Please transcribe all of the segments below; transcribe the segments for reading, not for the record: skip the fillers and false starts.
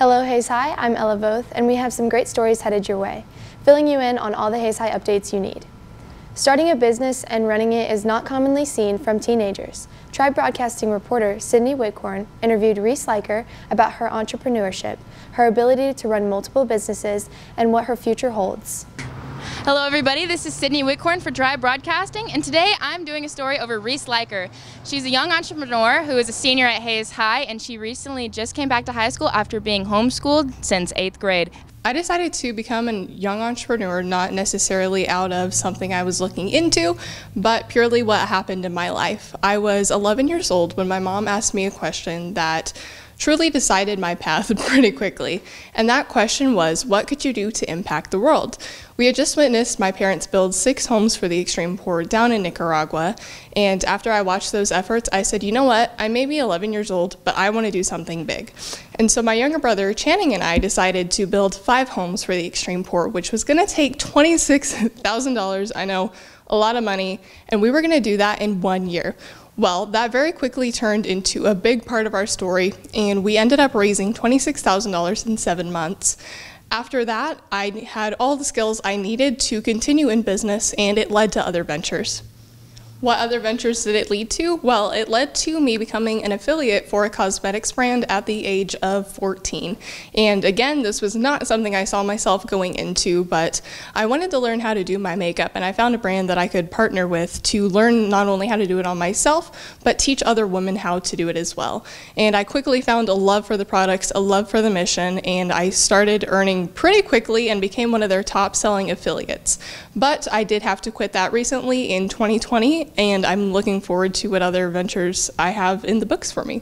Hello Hayes High, I'm Ella Voth, and we have some great stories headed your way, filling you in on all the Hayes High updates you need. Starting a business and running it is not commonly seen from teenagers. Tribe Broadcasting reporter Sydney Wittkom interviewed Reese Leiker about her entrepreneurship, her ability to run multiple businesses, and what her future holds. Hello everybody, this is Sydney Wittkom for Tribe Broadcasting, and today I'm doing a story over Reese Leiker. She's a young entrepreneur who is a senior at Hayes High, and she recently just came back to high school after being homeschooled since 8th grade. I decided to become a young entrepreneur not necessarily out of something I was looking into, but purely what happened in my life. I was 11 years old when my mom asked me a question that truly decided my path pretty quickly. And that question was, what could you do to impact the world? We had just witnessed my parents build 6 homes for the extreme poor down in Nicaragua, and after I watched those efforts, I said, you know what, I may be 11 years old, but I want to do something big. And so my younger brother, Channing, and I decided to build 5 homes for the extreme poor, which was going to take $26,000, I know, a lot of money, and we were going to do that in 1 year. Well, that very quickly turned into a big part of our story, and we ended up raising $26,000 in 7 months. After that, I had all the skills I needed to continue in business, and it led to other ventures. What other ventures did it lead to? Well, it led to me becoming an affiliate for a cosmetics brand at the age of 14. And again, this was not something I saw myself going into, but I wanted to learn how to do my makeup, and I found a brand that I could partner with to learn not only how to do it on myself, but teach other women how to do it as well. And I quickly found a love for the products, a love for the mission, and I started earning pretty quickly and became one of their top selling affiliates. But I did have to quit that recently in 2020, and I'm looking forward to what other ventures I have in the books for me.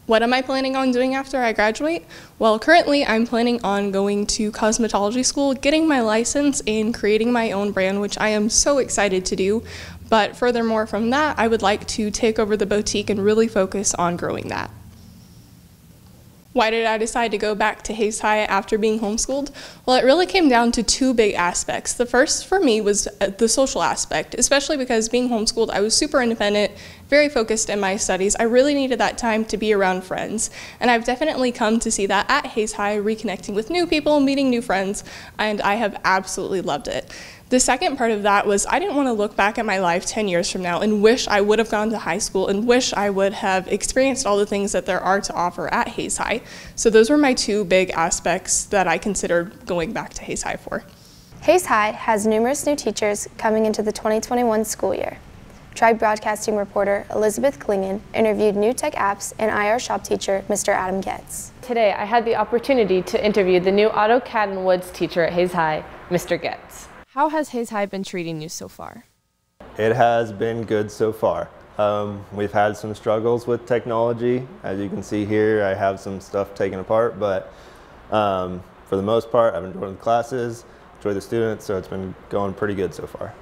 What am I planning on doing after I graduate? Well, currently I'm planning on going to cosmetology school, getting my license, and creating my own brand, which I am so excited to do. But furthermore from that, I would like to take over the boutique and really focus on growing that. Why did I decide to go back to Hayes High after being homeschooled? Well, it really came down to 2 big aspects. The first for me was the social aspect, especially because being homeschooled, I was super independent, very focused in my studies. I really needed that time to be around friends, and I've definitely come to see that at Hayes High, reconnecting with new people, meeting new friends, and I have absolutely loved it. The second part of that was I didn't want to look back at my life 10 years from now and wish I would have gone to high school and wish I would have experienced all the things that there are to offer at Hayes High. So those were my 2 big aspects that I considered going back to Hayes High for. Hayes High has numerous new teachers coming into the 2021 school year. Tribe Broadcasting reporter Elizabeth Clingan interviewed new tech apps and IR shop teacher Mr. Adam Getz. Today I had the opportunity to interview the new AutoCAD and Woods teacher at Hayes High, Mr. Getz. How has Hayes High been treating you so far? It has been good so far. We've had some struggles with technology. As you can see here, I have some stuff taken apart, but for the most part, I've enjoyed the classes, enjoyed the students, so it's been going pretty good so far.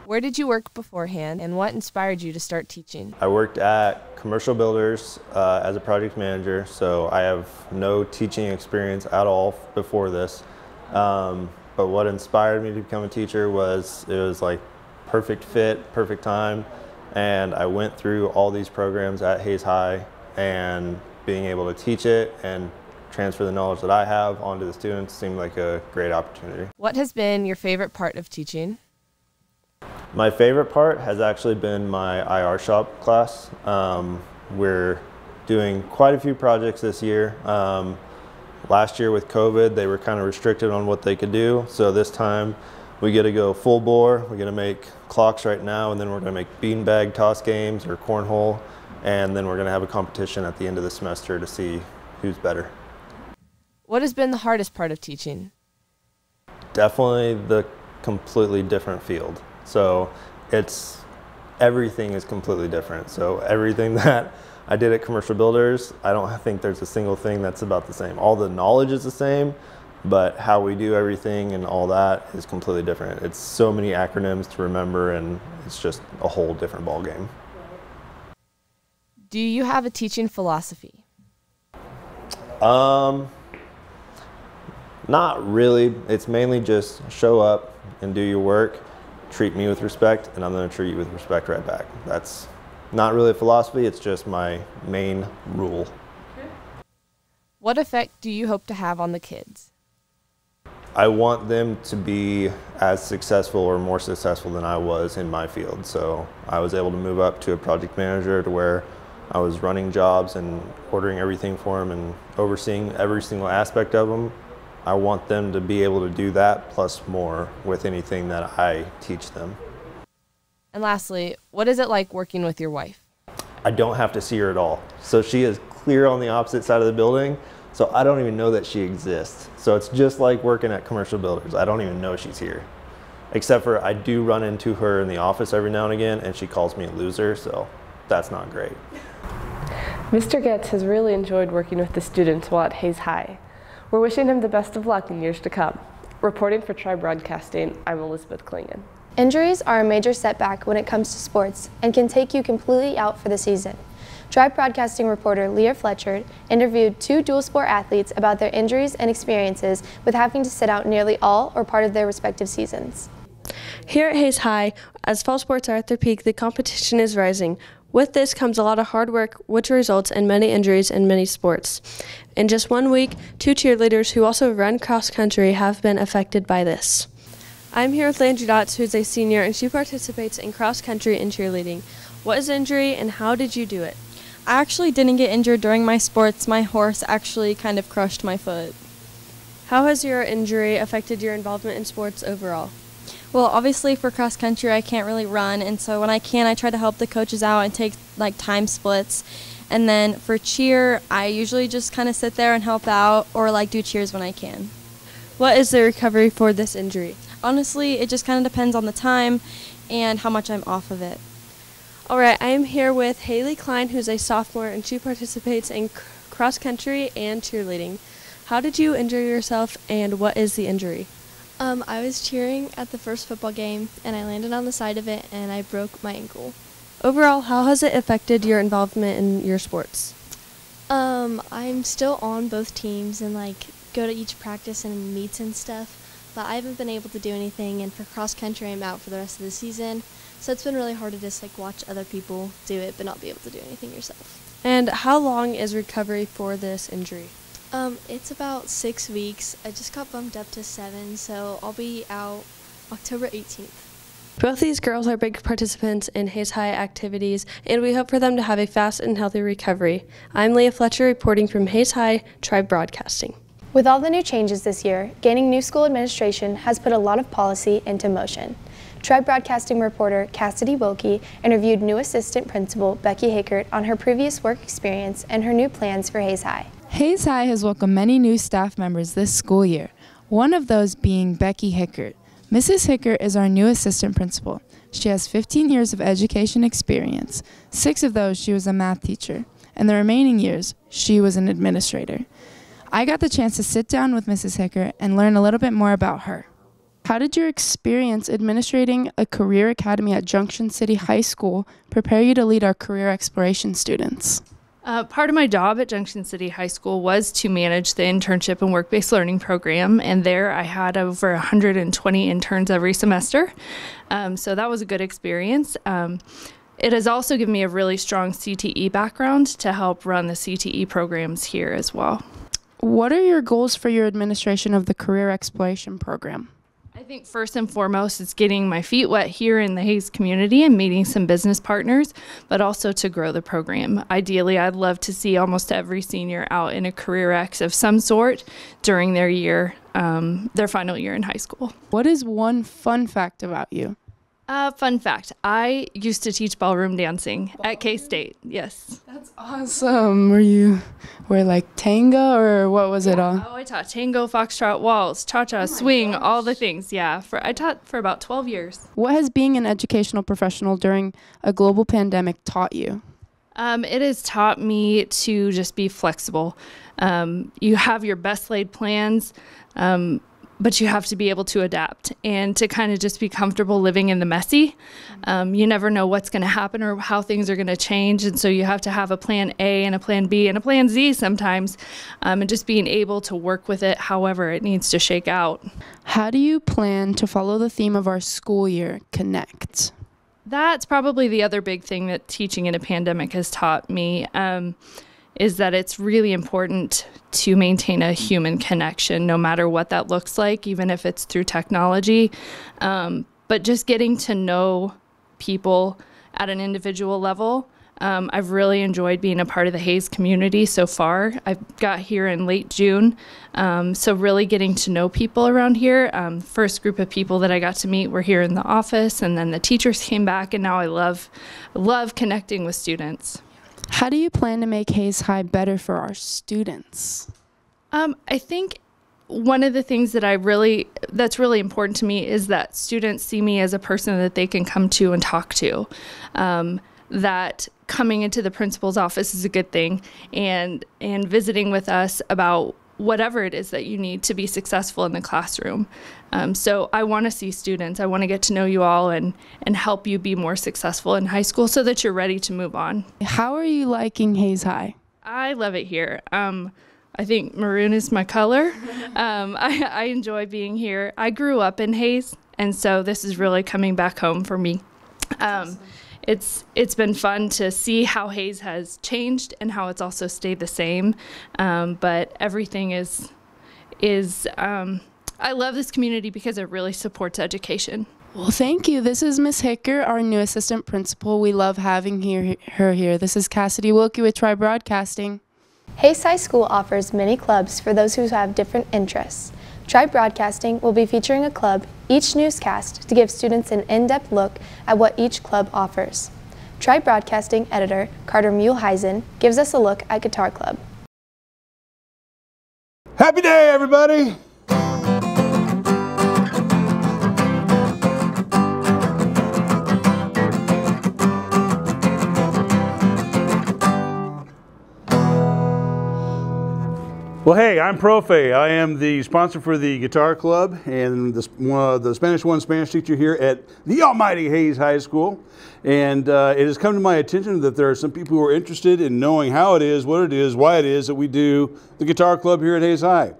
Where did you work beforehand, and what inspired you to start teaching? I worked at Commercial Builders as a project manager, so I have no teaching experience at all before this. But what inspired me to become a teacher was it was like perfect fit, perfect time, and I went through all these programs at Hayes High, and being able to teach it and transfer the knowledge that I have onto the students seemed like a great opportunity. What has been your favorite part of teaching? My favorite part has actually been my IR shop class. We're doing quite a few projects this year. Last year with COVID, they were kind of restricted on what they could do. So this time we get to go full bore. We're going to make clocks right now, and then we're going to make beanbag toss games or cornhole. And then we're going to have a competition at the end of the semester to see who's better. What has been the hardest part of teaching? Definitely the completely different field. So everything is completely different. So everything that I did at Commercial Builders, I don't think there's a single thing that's about the same. All the knowledge is the same, but how we do everything and all that is completely different. It's so many acronyms to remember, and it's just a whole different ballgame. Do you have a teaching philosophy? Not really. It's mainly just show up and do your work, treat me with respect, and I'm going to treat you with respect right back. That's not really a philosophy, it's just my main rule. What effect do you hope to have on the kids? I want them to be as successful or more successful than I was in my field. So I was able to move up to a project manager to where I was running jobs and ordering everything for them and overseeing every single aspect of them. I want them to be able to do that plus more with anything that I teach them. And lastly, what is it like working with your wife? I don't have to see her at all. So she is clear on the opposite side of the building, so I don't even know that she exists. So it's just like working at commercial builders. I don't even know she's here. Except for I do run into her in the office every now and again, and she calls me a loser, so that's not great. Mr. Getz has really enjoyed working with the students while at Hayes High. We're wishing him the best of luck in years to come. Reporting for Tribe Broadcasting, I'm Elizabeth Clingan. Injuries are a major setback when it comes to sports and can take you completely out for the season. Tribe Broadcasting reporter Leah Fletcher interviewed 2 dual sport athletes about their injuries and experiences with having to sit out nearly all or part of their respective seasons. Here at Hayes High, as fall sports are at their peak, the competition is rising. With this comes a lot of hard work, which results in many injuries in many sports. In just 1 week, 2 cheerleaders who also run cross country have been affected by this. I'm here with Landri Dotts, who's a senior, and she participates in cross country and cheerleading. What is the injury and how did you do it? I actually didn't get injured during my sports. My horse actually kind of crushed my foot. How has your injury affected your involvement in sports overall? Well, obviously for cross country I can't really run, and so when I can I try to help the coaches out and take like time splits. And then for cheer, I usually just kind of sit there and help out or like do cheers when I can. What is the recovery for this injury? Honestly, it just kind of depends on the time and how much I'm off of it. All right, I am here with Hailey Klein, who's a sophomore, and she participates in cross country and cheerleading. How did you injure yourself, and what is the injury? I was cheering at the first football game, and I landed on the side of it, and I broke my ankle. Overall, how has it affected your involvement in your sports? I'm still on both teams and like go to each practice and meets and stuff, but I haven't been able to do anything, and for cross country I'm out for the rest of the season, so it's been really hard to just like watch other people do it but not be able to do anything yourself. And how long is recovery for this injury? It's about 6 weeks. I just got bumped up to 7, so I'll be out October 18th. Both these girls are big participants in Hayes High activities, and we hope for them to have a fast and healthy recovery. I'm Leah Fletcher reporting from Hayes High, Tribe Broadcasting. With all the new changes this year, gaining new school administration has put a lot of policy into motion. Tribe Broadcasting reporter Cassidy Wilkie interviewed new assistant principal Becky Hickert on her previous work experience and her new plans for Hayes High. Hayes High has welcomed many new staff members this school year, one of those being Becky Hickert. Mrs. Hickert is our new assistant principal. She has 15 years of education experience. 6 of those she was a math teacher, and the remaining years she was an administrator. I got the chance to sit down with Mrs. Hickert and learn a little bit more about her. How did your experience administrating a career academy at Junction City High School prepare you to lead our career exploration students? Part of my job at Junction City High School was to manage the internship and work-based learning program, and there I had over 120 interns every semester, so that was a good experience. It has also given me a really strong CTE background to help run the CTE programs here as well. What are your goals for your administration of the career exploration program? I think first and foremost is getting my feet wet here in the Hayes community and meeting some business partners, but also to grow the program. Ideally, I'd love to see almost every senior out in a career X of some sort during their year, their final year in high school. What is one fun fact about you? Fun fact, I used to teach ballroom dancing at K-State, yes. That's awesome. Were you like tango or what was it all? Oh, I taught tango, foxtrot, waltz, cha-cha, swing, all the things, yeah. I taught for about 12 years. What has being an educational professional during a global pandemic taught you? It has taught me to just be flexible. You have your best laid plans, but you have to be able to adapt and to kind of just be comfortable living in the messy. You never know what's going to happen or how things are going to change, and so you have to have a plan A and a plan B and a plan Z sometimes, and just being able to work with it however it needs to shake out. How do you plan to follow the theme of our school year, Connect? That's probably the other big thing that teaching in a pandemic has taught me. is that it's really important to maintain a human connection, no matter what that looks like, even if it's through technology. But just getting to know people at an individual level. I've really enjoyed being a part of the Hayes community so far. I got here in late June, so really getting to know people around here. First group of people that I got to meet were here in the office, and then the teachers came back, and now I love connecting with students. How do you plan to make Hayes High better for our students? I think one of the things that that's really important to me is that students see me as a person that they can come to and talk to. That coming into the principal's office is a good thing, and visiting with us about whatever it is that you need to be successful in the classroom. So I want to see students. I want to get to know you all and help you be more successful in high school so that you're ready to move on. How are you liking Hayes High? I love it here. I think maroon is my color. I enjoy being here. I grew up in Hayes, and so this is really coming back home for me. Awesome. It's been fun to see how Hayes has changed and how it's also stayed the same. But everything is I love this community because it really supports education. Well, thank you. This is Miss Hicker, our new assistant principal. We love having her here. This is Cassidy Wilkie with Tri Broadcasting. Hayes High School offers many clubs for those who have different interests. Tri Broadcasting will be featuring a club each newscast to give students an in-depth look at what each club offers. Tri Broadcasting editor Carter Muehlheisen gives us a look at Guitar Club. Happy day, everybody! Well, hey, I'm Profe. I am the sponsor for the Guitar Club and the Spanish 1 Spanish teacher here at the almighty Hayes High School. And it has come to my attention that there are some people who are interested in knowing how it is, what it is, why it is that we do the Guitar Club here at Hayes High.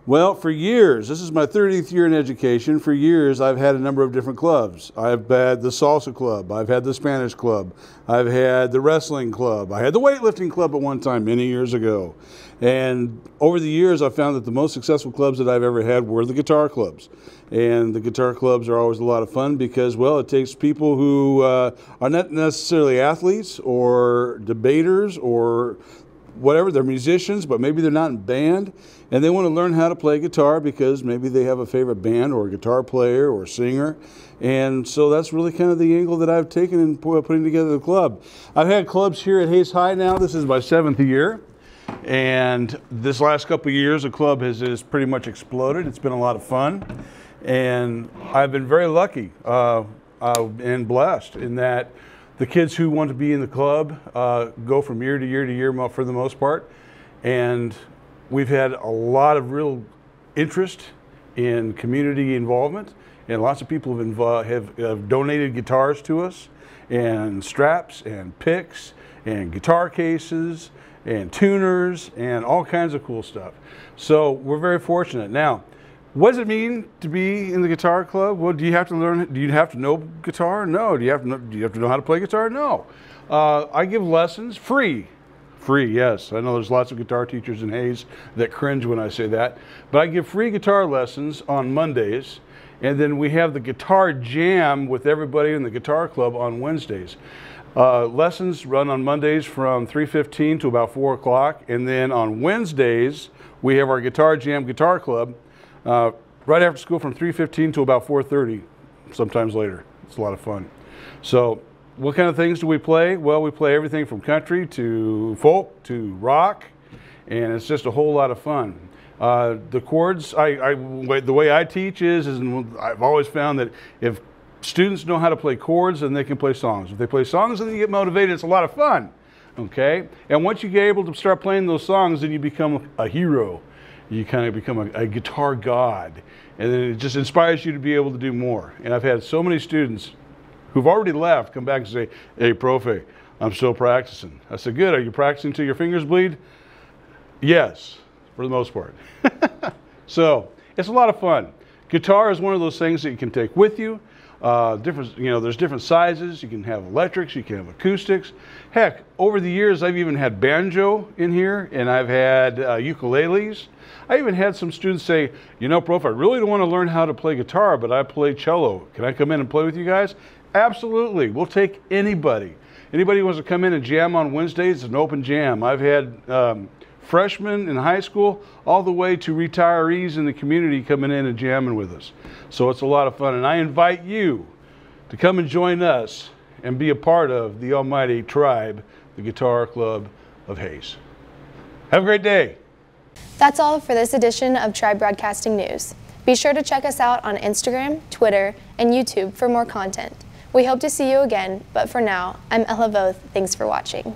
Well, for years, this is my 30th year in education, for years I've had a number of different clubs. I've had the Salsa Club, I've had the Spanish Club, I've had the Wrestling Club, I had the Weightlifting Club at one time many years ago. And over the years I've found that the most successful clubs that I've ever had were the guitar clubs. And the guitar clubs are always a lot of fun because, well, it takes people who are not necessarily athletes or debaters or whatever, they're musicians, but maybe they're not in band, and they want to learn how to play guitar because maybe they have a favorite band or a guitar player or singer. And so that's really kind of the angle that I've taken in putting together the club. I've had clubs here at Hayes High now. This is my 7th year. And this last couple of years, the club has pretty much exploded. It's been a lot of fun. And I've been very lucky and blessed in that the kids who want to be in the club go from year to year to year for the most part. And we've had a lot of real interest in community involvement. And lots of people have donated guitars to us, and straps, and picks, and guitar cases, and tuners, and all kinds of cool stuff. So we're very fortunate. Now, what does it mean to be in the guitar club? Well, do you have to learn? Do you have to know guitar? No. Do you have to know how to play guitar? No. I give lessons free. Free, yes. I know there's lots of guitar teachers in Hayes that cringe when I say that. But I give free guitar lessons on Mondays, and then we have the guitar jam with everybody in the guitar club on Wednesdays. Lessons run on Mondays from 3:15 to about 4 o'clock, and then on Wednesdays we have our guitar jam guitar club right after school from 3:15 to about 4:30, sometimes later. It's a lot of fun. So what kind of things do we play? Well, we play everything from country to folk to rock, and it's just a whole lot of fun. The chords, the way I teach is I've always found that if students know how to play chords, then they can play songs. If they play songs, then they get motivated. It's a lot of fun, okay? And once you get able to start playing those songs, then you become a hero. You kind of become a guitar god. And then it just inspires you to be able to do more. And I've had so many students who've already left come back and say, hey, Profe, I'm still practicing. I said, good, are you practicing till your fingers bleed? Yes, for the most part. So it's a lot of fun. Guitar is one of those things that you can take with you. There's different sizes. You can have electrics, you can have acoustics. Heck, over the years, I've even had banjo in here, and I've had ukuleles. I even had some students say, you know, Prof, I really don't want to learn how to play guitar, but I play cello. Can I come in and play with you guys? Absolutely. We'll take anybody. Anybody who wants to come in and jam on Wednesdays, it's an open jam. I've had freshmen in high school all the way to retirees in the community coming in and jamming with us. So it's a lot of fun, and I invite you to come and join us and be a part of the almighty tribe, the Guitar Club of Hayes. Have a great day. That's all for this edition of Tribe Broadcasting News. Be sure to check us out on Instagram, Twitter, and YouTube for more content. We hope to see you again, but for now, I'm Ella Voth. Thanks for watching.